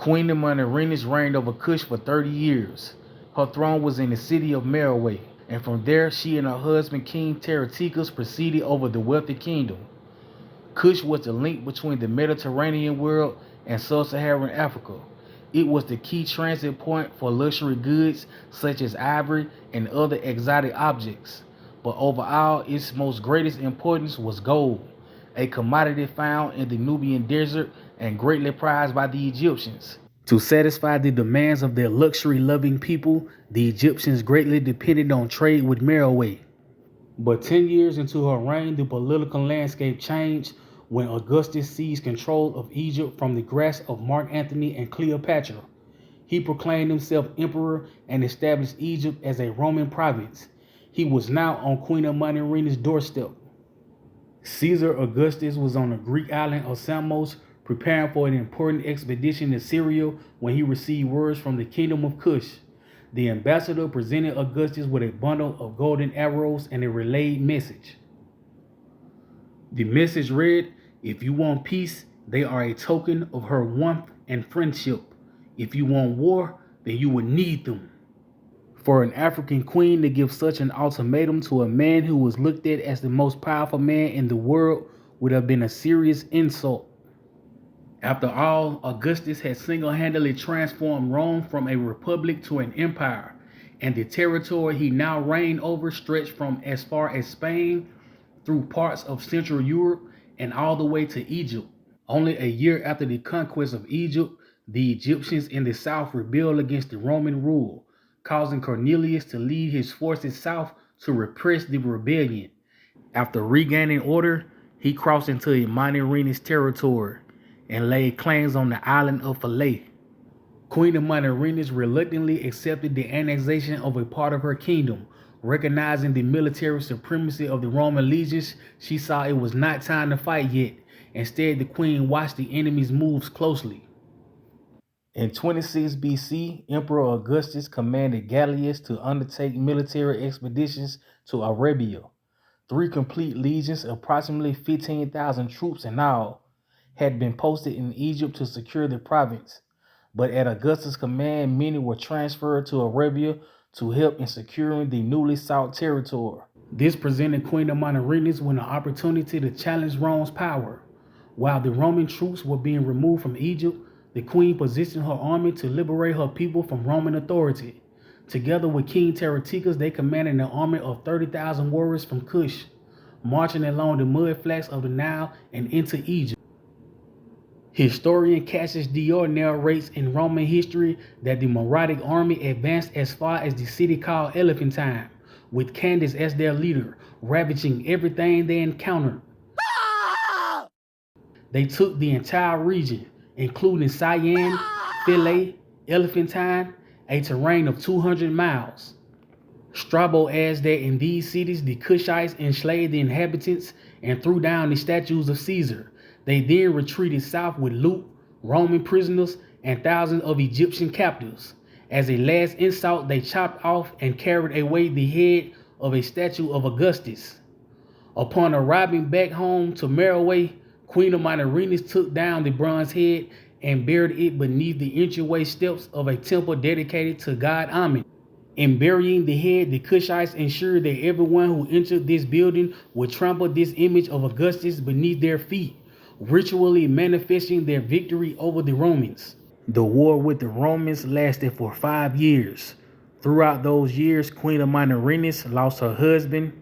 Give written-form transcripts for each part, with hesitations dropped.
Queen Amanirenas reigned over Kush for 30 years. Her throne was in the city of Meroe, and from there she and her husband King Tereticus proceeded over the wealthy kingdom. Kush was the link between the Mediterranean world and sub-Saharan Africa. It was the key transit point for luxury goods such as ivory and other exotic objects. But overall, its most greatest importance was gold, a commodity found in the Nubian desert and greatly prized by the Egyptians. To satisfy the demands of their luxury-loving people, the Egyptians greatly depended on trade with Meroe. But 10 years into her reign, the political landscape changed when Augustus seized control of Egypt from the grasp of Mark Antony and Cleopatra. He proclaimed himself emperor and established Egypt as a Roman province. He was now on Queen Amanirenas' doorstep. Caesar Augustus was on the Greek island of Samos preparing for an important expedition to Syria when he received words from the kingdom of Kush. The ambassador presented Augustus with a bundle of golden arrows and a relayed message. The message read, "If you want peace, they are a token of her warmth and friendship. If you want war, then you will need them." For an African queen to give such an ultimatum to a man who was looked at as the most powerful man in the world would have been a serious insult. After all, Augustus had single-handedly transformed Rome from a republic to an empire, and the territory he now reigned over stretched from as far as Spain through parts of Central Europe and all the way to Egypt. Only a year after the conquest of Egypt, the Egyptians in the south rebelled against the Roman rule, causing Cornelius to lead his forces south to repress the rebellion. After regaining order, he crossed into Amanirenas' territory and laid claims on the island of Philae. Queen Amanirenas reluctantly accepted the annexation of a part of her kingdom. Recognizing the military supremacy of the Roman legions, she saw it was not time to fight yet. Instead, the queen watched the enemy's moves closely. In 26 BC, Emperor Augustus commanded Gallius to undertake military expeditions to Arabia. 3 complete legions, approximately 15,000 troops in all, had been posted in Egypt to secure the province. But at Augustus' command, many were transferred to Arabia to help in securing the newly sought territory. This presented Queen Amanirenas with an opportunity to challenge Rome's power. While the Roman troops were being removed from Egypt, the queen positioned her army to liberate her people from Roman authority. Together with King Tereticus, they commanded an army of 30,000 warriors from Kush, marching along the mudflats of the Nile and into Egypt. Historian Cassius Dio narrates in Roman history that the Morotic army advanced as far as the city called Elephantine, with Candace as their leader, ravaging everything they encountered. They took the entire region, including Cyan, Philae, Elephantine, a terrain of 200 miles. Strabo adds that in these cities, the Kushites enslaved the inhabitants and threw down the statues of Caesar. They then retreated south with loot, Roman prisoners, and thousands of Egyptian captives. As a last insult, they chopped off and carried away the head of a statue of Augustus. Upon arriving back home to Meroe, Queen Amanirenas took down the bronze head and buried it beneath the entryway steps of a temple dedicated to god Amun. In burying the head, the Kushites ensured that everyone who entered this building would trample this image of Augustus beneath their feet, ritually manifesting their victory over the Romans. The war with the Romans lasted for 5 years. Throughout those years, Queen Amanirenas lost her husband,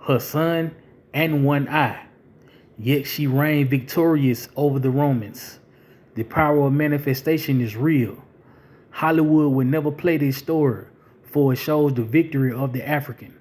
her son, and one eye. Yet she reigned victorious over the Romans. The power of manifestation is real. Hollywood would never play this story, for it shows the victory of the African.